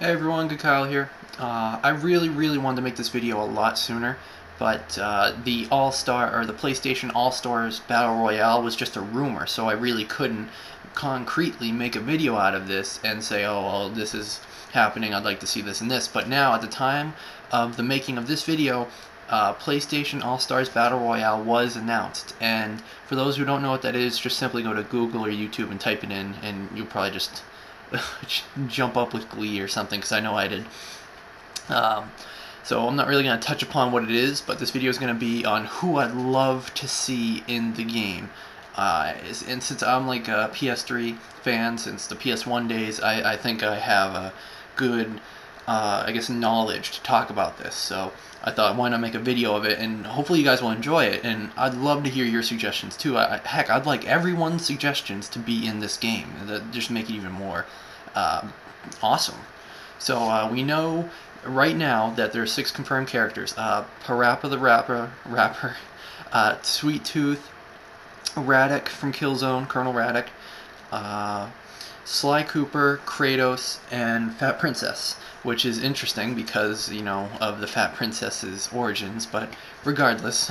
Hey everyone, Good Kyle here. I really wanted to make this video a lot sooner, but the PlayStation All-Stars Battle Royale was just a rumor, so I really couldn't concretely make a video out of this and say, oh, well, this is happening, I'd like to see this and this. But now, at the time of the making of this video, PlayStation All-Stars Battle Royale was announced, and for those who don't know what that is, just simply go to Google or YouTube and type it in, and you'll probably just jump up with glee or something, because I know I did. Um, so I'm not really going to touch upon what it is, but this video is going to be on who I'd love to see in the game. And since I'm like a PS3 fan since the PS1 days, I think I have a good, I guess, knowledge to talk about this. So I thought, why not make a video of it, and hopefully you guys will enjoy it, and I'd love to hear your suggestions too. Heck, I'd like everyone's suggestions to be in this game, that just make it even more awesome. So we know right now that there are 6 confirmed characters. Parappa the Rapper, Sweet Tooth, Radek from Killzone, Colonel Radek, Sly Cooper, Kratos, and Fat Princess, which is interesting because, you know, of the Fat Princess's origins, but regardless,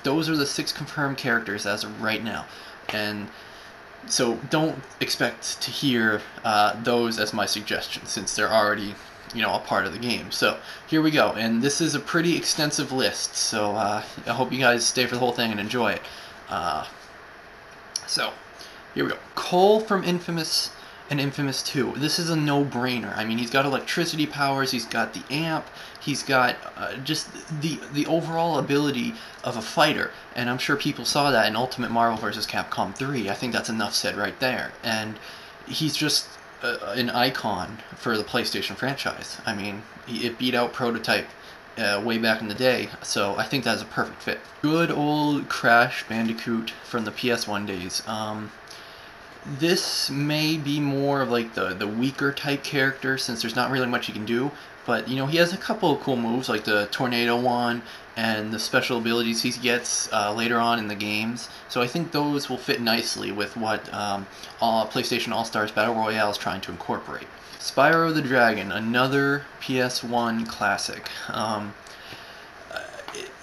those are the 6 confirmed characters as of right now. And so don't expect to hear those as my suggestions, since they're already, you know, a part of the game. So here we go, and this is a pretty extensive list, so I hope you guys stay for the whole thing and enjoy it. So here we go. Cole from Infamous and Infamous 2. This is a no-brainer. I mean, he's got electricity powers, he's got the amp, he's got just the overall ability of a fighter, and I'm sure people saw that in Ultimate Marvel vs. Capcom 3. I think that's enough said right there. And he's just an icon for the PlayStation franchise. I mean, it beat out Prototype way back in the day, so I think that's a perfect fit. Good old Crash Bandicoot from the PS1 days. This may be more of like the weaker type character, since there's not really much you can do, but you know, he has a couple of cool moves like the tornado one and the special abilities he gets later on in the games, so I think those will fit nicely with what PlayStation All-Stars Battle Royale is trying to incorporate. Spyro the Dragon, another PS1 classic.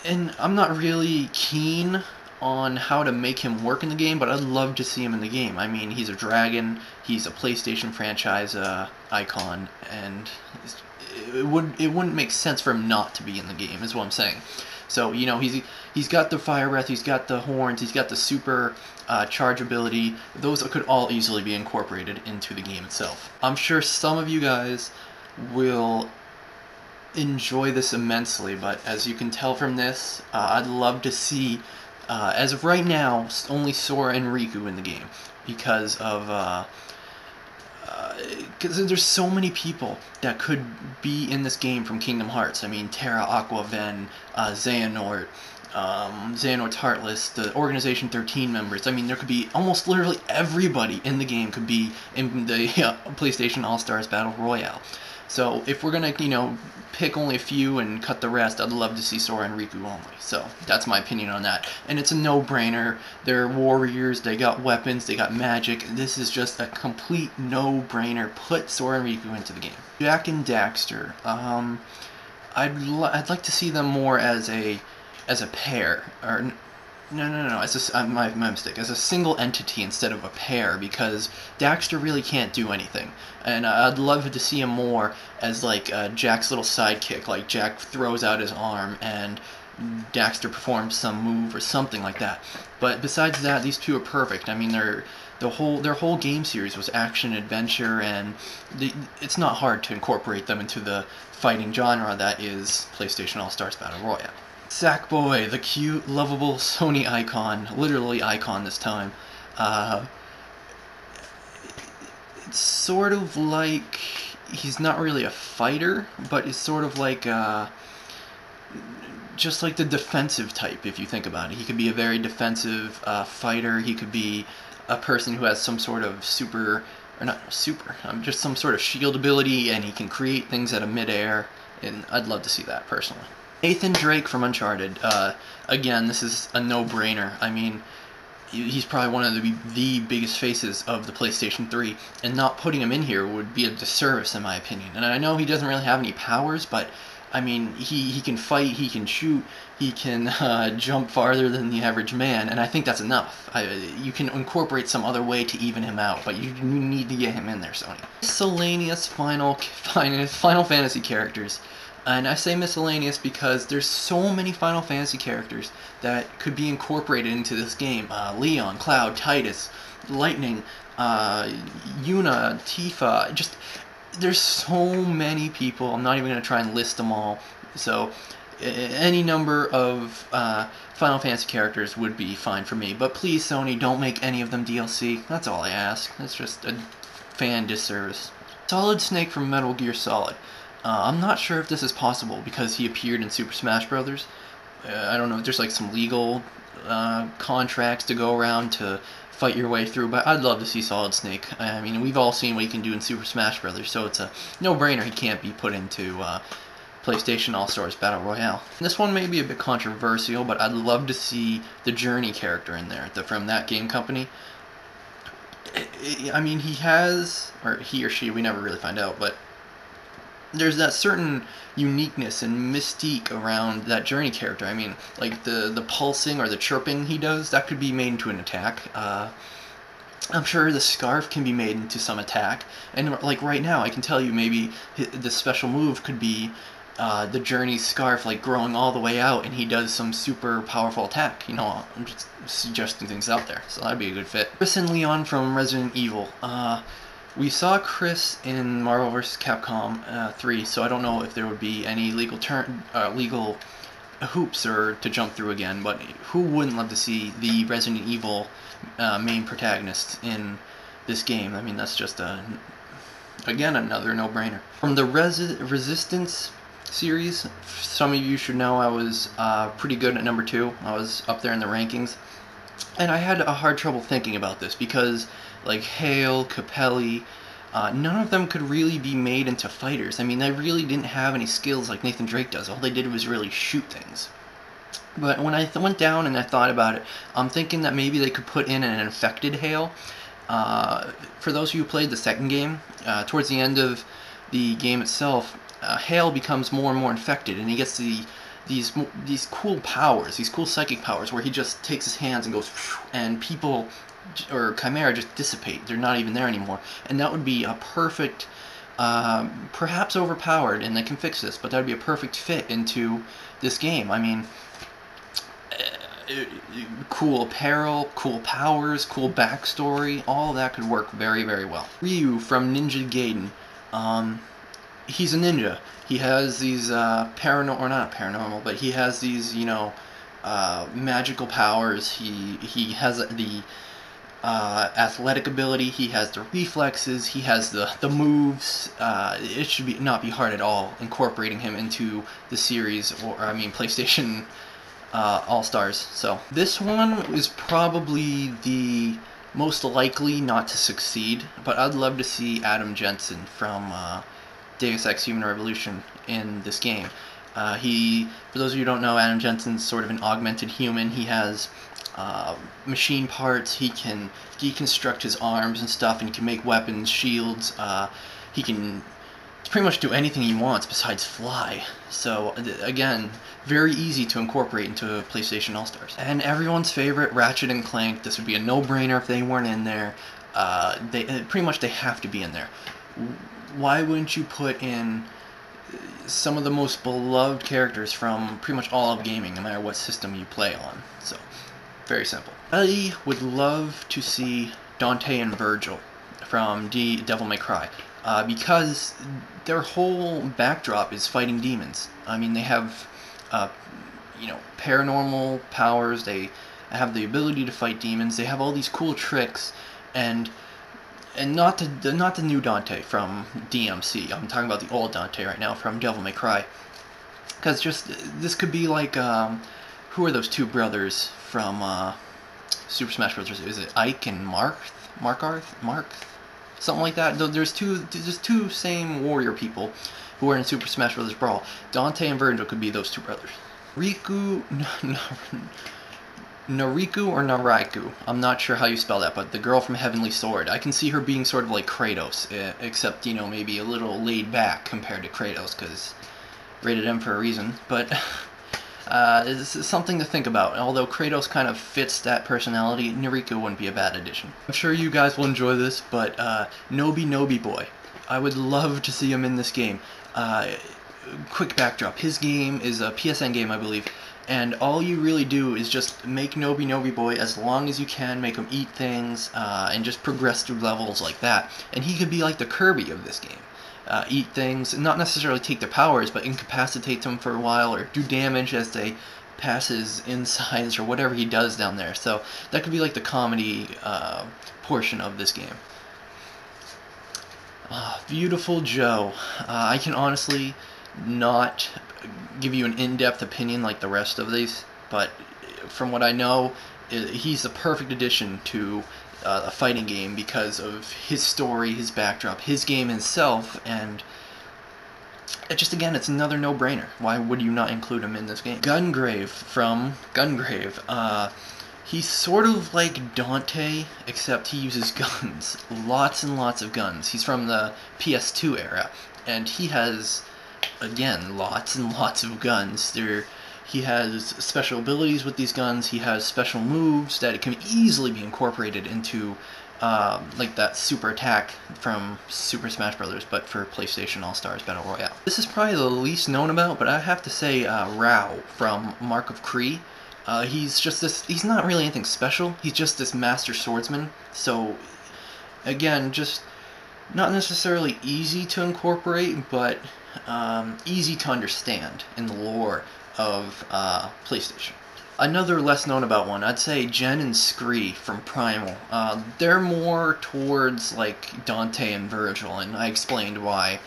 And I'm not really keen on how to make him work in the game, but I'd love to see him in the game. I mean, he's a dragon, he's a PlayStation franchise icon, and it wouldn't make sense for him not to be in the game, is what I'm saying. So, you know, he's got the fire breath, he's got the horns, he's got the super charge ability. Those could all easily be incorporated into the game itself. I'm sure some of you guys will enjoy this immensely, but as you can tell from this, I'd love to see, as of right now, only Sora and Riku in the game, because of because there's so many people that could be in this game from Kingdom Hearts. I mean, Terra, Aqua, Ven, Xehanort, Xehanort's Heartless, the Organization 13 members. I mean, there could be almost literally everybody in the game could be in the PlayStation All-Stars Battle Royale. So if we're gonna, you know, pick only a few and cut the rest, I'd love to see Sora and Riku only. So that's my opinion on that. And it's a no-brainer. They're warriors, they got weapons, they got magic. This is just a complete no-brainer. Put Sora and Riku into the game. Jak and Daxter. I'd like to see them more as a pair, or no, as my mistake, as a single entity instead of a pair, because Daxter really can't do anything, and I'd love to see him more as like Jack's little sidekick, like Jack throws out his arm and Daxter performs some move or something like that. But besides that, these two are perfect. I mean, their whole game series was action adventure, and it's not hard to incorporate them into the fighting genre that is PlayStation All-Stars Battle Royale. Sackboy, the cute, lovable Sony icon, literally icon this time. It's sort of like, he's not really a fighter, but it's sort of like just like the defensive type, if you think about it. He could be a very defensive fighter. He could be a person who has some sort of super, or not super, just some sort of shield ability, and he can create things out of midair, and I'd love to see that personally. Nathan Drake from Uncharted. Again, this is a no-brainer. I mean, he's probably one of the biggest faces of the PlayStation 3, and not putting him in here would be a disservice in my opinion. And I know he doesn't really have any powers, but I mean, he can fight, he can shoot, he can jump farther than the average man, and I think that's enough. You can incorporate some other way to even him out, but you need to get him in there, Sony. Miscellaneous Final Fantasy characters. And I say miscellaneous because there's so many Final Fantasy characters that could be incorporated into this game. Leon, Cloud, Titus, Lightning, Yuna, Tifa, just there's so many people. I'm not even going to try and list them all. So any number of Final Fantasy characters would be fine for me. But please, Sony, don't make any of them DLC. That's all I ask. That's just a fan disservice. Solid Snake from Metal Gear Solid. I'm not sure if this is possible because he appeared in Super Smash Bros. I don't know if there's like some legal contracts to go around to fight your way through, but I'd love to see Solid Snake. I mean, we've all seen what he can do in Super Smash Bros., so it's a no-brainer he can't be put into PlayStation All-Stars Battle Royale. This one may be a bit controversial, but I'd love to see the Journey character in there, from that game company. I mean, he has, or he or she, we never really find out, but there's that certain uniqueness and mystique around that Journey character. I mean, like the pulsing or the chirping he does, that could be made into an attack. I'm sure the scarf can be made into some attack. And like right now, I can tell you maybe the special move could be the Journey scarf like growing all the way out, and he does some super powerful attack. You know, I'm just suggesting things out there, so that'd be a good fit. Chris and Leon from Resident Evil. We saw Chris in Marvel vs. Capcom 3, so I don't know if there would be any legal hoops or to jump through again, but who wouldn't love to see the Resident Evil main protagonist in this game? I mean, that's just again, another no-brainer. From the Resistance series, some of you should know I was pretty good at number 2. I was up there in the rankings. And I had a hard trouble thinking about this because, like, Hale, Capelli, none of them could really be made into fighters. I mean, they really didn't have any skills like Nathan Drake does. All they did was really shoot things. But when I went down and I thought about it, I'm thinking that maybe they could put in an infected Hale. For those of you who played the second game, towards the end of the game itself, Hale becomes more and more infected, and he gets these cool powers, these cool psychic powers, where he just takes his hands and goes, and people or Chimera just dissipate. They're not even there anymore. And that would be a perfect, perhaps overpowered, and they can fix this, but that would be a perfect fit into this game. I mean, cool apparel, cool powers, cool backstory, all of that could work very, very well. Ryu from Ninja Gaiden. He's a ninja. He has these not paranormal, but he has these, you know, magical powers. He has the athletic ability. He has the reflexes. He has the moves. It should not be hard at all incorporating him into the series, or I mean PlayStation All-Stars. So this one is probably the most likely not to succeed, but I'd love to see Adam Jensen from Deus Ex Human Revolution in this game. For those of you who don't know, Adam Jensen's sort of an augmented human. He has machine parts. He can deconstruct his arms and stuff, and he can make weapons, shields. He can pretty much do anything he wants besides fly. So again, very easy to incorporate into PlayStation All-Stars. And everyone's favorite, Ratchet and Clank. This would be a no-brainer if they weren't in there. Pretty much they have to be in there. Why wouldn't you put in some of the most beloved characters from pretty much all of gaming, no matter what system you play on? So, very simple. I would love to see Dante and Virgil from Devil May Cry, because their whole backdrop is fighting demons. I mean, they have, you know, paranormal powers. They have the ability to fight demons. They have all these cool tricks, and not the new Dante from DMC. I'm talking about the old Dante right now from Devil May Cry. Because this could be like, who are those two brothers from Super Smash Bros.? Is it Ike and Mark? Something like that. There's two same warrior people who are in Super Smash Bros. Brawl. Dante and Virgil could be those two brothers. Riku Nariku or Naraiku, I'm not sure how you spell that, but the girl from Heavenly Sword. I can see her being sort of like Kratos, except, you know, maybe a little laid back compared to Kratos, because rated M for a reason, but it's something to think about. Although Kratos kind of fits that personality, Nariku wouldn't be a bad addition. I'm sure you guys will enjoy this, but Noby Boy. I would love to see him in this game. Quick backdrop. His game is a PSN game, I believe, and all you really do is just make Noby Boy as long as you can, make him eat things, and just progress through levels like that. And he could be like the Kirby of this game. Eat things, not necessarily take their powers, but incapacitate them for a while, or do damage as they pass his insides, or whatever he does down there. So that could be like the comedy portion of this game. Beautiful Joe. I can honestly not give you an in-depth opinion like the rest of these, but from what I know, he's the perfect addition to a fighting game because of his story, his backdrop, his game itself, and just again, it's another no-brainer. Why would you not include him in this game? Gungrave from Gungrave. He's sort of like Dante, except he uses guns. Lots and lots of guns. He's from the PS2 era, and he has, again, lots and lots of guns. He has special abilities with these guns. He has special moves that can easily be incorporated into, like that super attack from Super Smash Bros., but for PlayStation All-Stars Battle Royale. This is probably the least known about, but I have to say Rao from Mark of Kree. He's just this, he's not really anything special, he's just this master swordsman, so, again, just not necessarily easy to incorporate, but easy to understand in the lore of PlayStation. Another less known about one, I'd say Jen and Scree from Primal. They're more towards, like, Dante and Virgil, and I explained why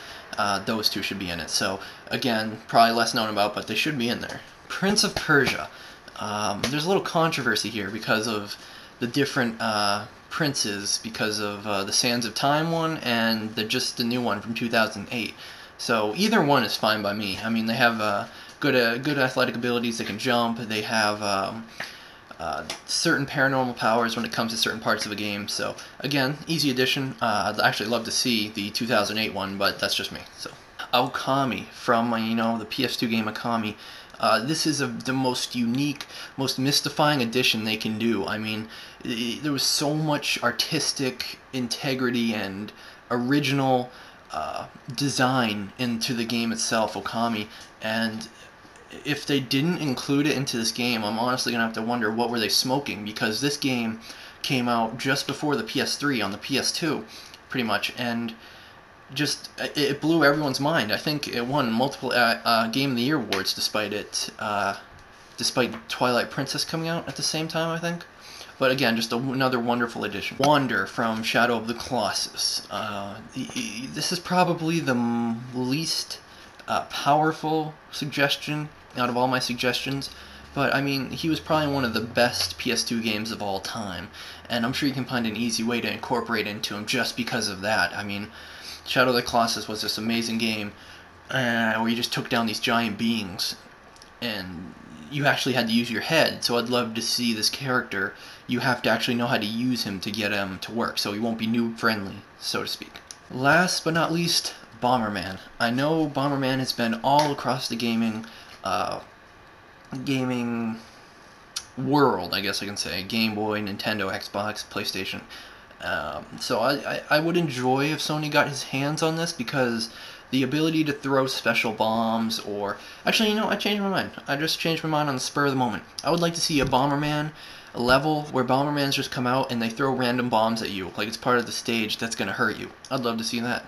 those two should be in it, so, again, probably less known about, but they should be in there. Prince of Persia. There's a little controversy here because of the different princes, because of the Sands of Time one and just the new one from 2008. So either one is fine by me. I mean, they have good athletic abilities. They can jump. They have certain paranormal powers when it comes to certain parts of a game. So again, easy addition. I'd actually love to see the 2008 one, but that's just me. So Okami from the PS2 game Okami. This is the most unique, most mystifying addition they can do. I mean, there was so much artistic integrity and original design into the game itself, Okami, and if they didn't include it into this game, I'm honestly going to have to wonder what were they smoking, because this game came out just before the PS3 on the PS2, pretty much, and just it blew everyone's mind. I think it won multiple Game of the Year awards, despite Twilight Princess coming out at the same time, I think. But again, just another wonderful addition. Wander from Shadow of the Colossus. This is probably the least powerful suggestion out of all my suggestions, but I mean, he was probably one of the best PS2 games of all time, and I'm sure you can find an easy way to incorporate into him just because of that. I mean, Shadow of the Colossus was this amazing game where you just took down these giant beings, and you actually had to use your head, so I'd love to see this character. You have to actually know how to use him to get him to work, so he won't be noob-friendly, so to speak. Last but not least, Bomberman. I know Bomberman has been all across the gaming world, I guess I can say. Game Boy, Nintendo, Xbox, PlayStation. So I would enjoy if Sony got his hands on this, because the ability to throw special bombs, or actually, I changed my mind. I just changed my mind on the spur of the moment. I would like to see a Bomberman level where Bombermans just come out and they throw random bombs at you, like it's part of the stage that's going to hurt you. I'd love to see that.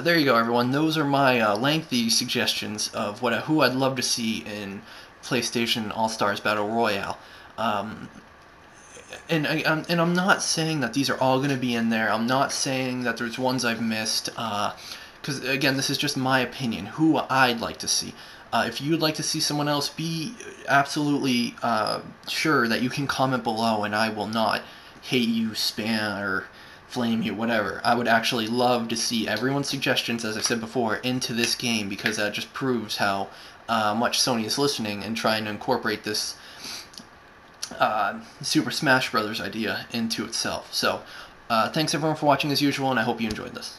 There you go, everyone. Those are my lengthy suggestions of who I'd love to see in PlayStation All-Stars Battle Royale. And I'm not saying that these are all going to be in there. I'm not saying that there's ones I've missed, because, again, this is just my opinion, who I'd like to see. If you'd like to see someone else, be absolutely sure that you can comment below, and I will not hate you, spam, or flame you, whatever. I would actually love to see everyone's suggestions, as I said before, into this game, because that just proves how much Sony is listening and trying to incorporate this Super Smash Brothers idea into itself. So thanks everyone for watching as usual, and I hope you enjoyed this.